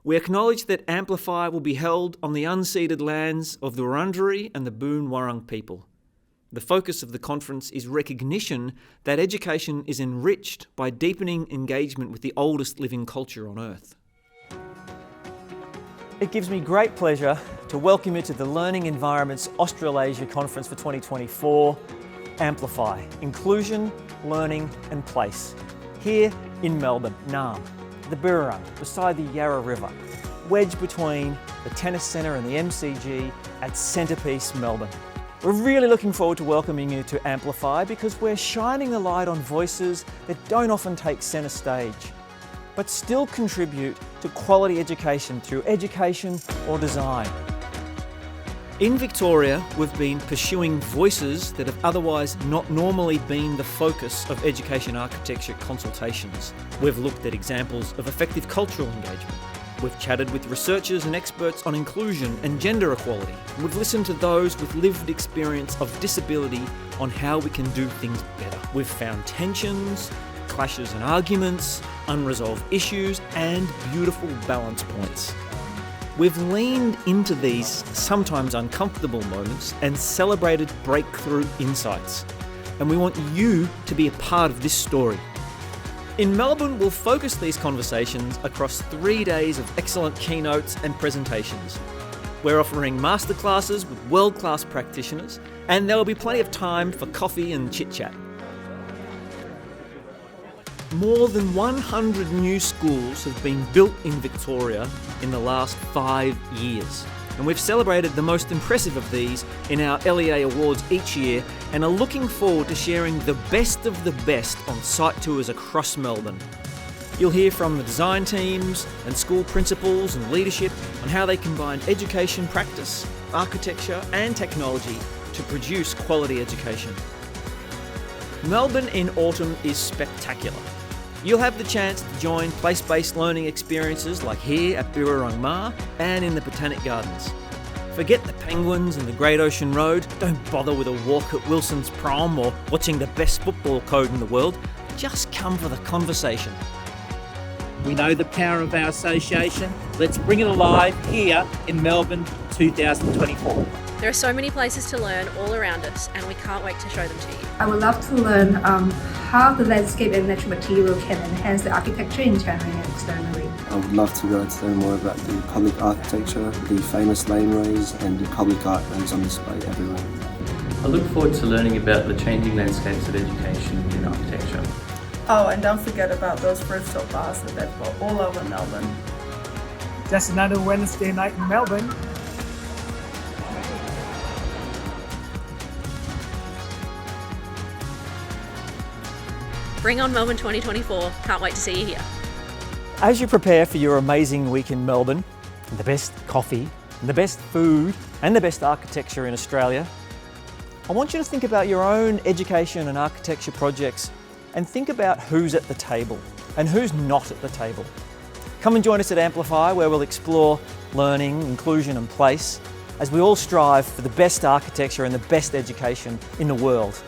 We acknowledge that AMPLIFY will be held on the unceded lands of the Wurundjeri and the Boon Wurrung people. The focus of the conference is recognition that education is enriched by deepening engagement with the oldest living culture on Earth. It gives me great pleasure to welcome you to the Learning Environments Australasia Conference for 2024, AMPLIFY, Inclusion, Learning and Place, here in Melbourne, Naarm, the Birrarung, beside the Yarra River, wedged between the Tennis Centre and the MCG at Centrepiece, Melbourne. We're really looking forward to welcoming you to AMPLIFY because we're shining the light on voices that don't often take centre stage, but still contribute to quality education through education or design. In Victoria, we've been pursuing voices that have otherwise not normally been the focus of education architecture consultations. We've looked at examples of effective cultural engagement. We've chatted with researchers and experts on inclusion and gender equality. We've listened to those with lived experience of disability on how we can do things better. We've found tensions, clashes and arguments, unresolved issues, and beautiful balance points. We've leaned into these sometimes uncomfortable moments and celebrated breakthrough insights. And we want you to be a part of this story. In Melbourne, we'll focus these conversations across 3 days of excellent keynotes and presentations. We're offering masterclasses with world-class practitioners, and there will be plenty of time for coffee and chit-chat. More than 100 new schools have been built in Victoria in the last 5 years. And we've celebrated the most impressive of these in our LEA Awards each year and are looking forward to sharing the best of the best on site tours across Melbourne. You'll hear from the design teams and school principals and leadership on how they combine education practice, architecture and technology to produce quality education. Melbourne in autumn is spectacular. You'll have the chance to join place-based learning experiences like here at Birrarung Ma and in the Botanic Gardens. Forget the penguins and the Great Ocean Road, don't bother with a walk at Wilson's Prom or watching the best football code in the world, just come for the conversation. We know the power of our association, let's bring it alive here in Melbourne 2024. There are so many places to learn all around us and we can't wait to show them to you. I would love to learn how the landscape and natural material can enhance the architecture internally and externally. I would love to go to learn more about the public architecture, the famous laneways and the public art that is on display everywhere. I look forward to learning about the changing landscapes of education in architecture. Oh, and don't forget about those rooftop bars that they've got all over Melbourne. Just another Wednesday night in Melbourne. Bring on Melbourne 2024. Can't wait to see you here. As you prepare for your amazing week in Melbourne, and the best coffee, and the best food, and the best architecture in Australia, I want you to think about your own education and architecture projects and think about who's at the table and who's not at the table. Come and join us at AMPLIFY, where we'll explore learning, inclusion and place as we all strive for the best architecture and the best education in the world.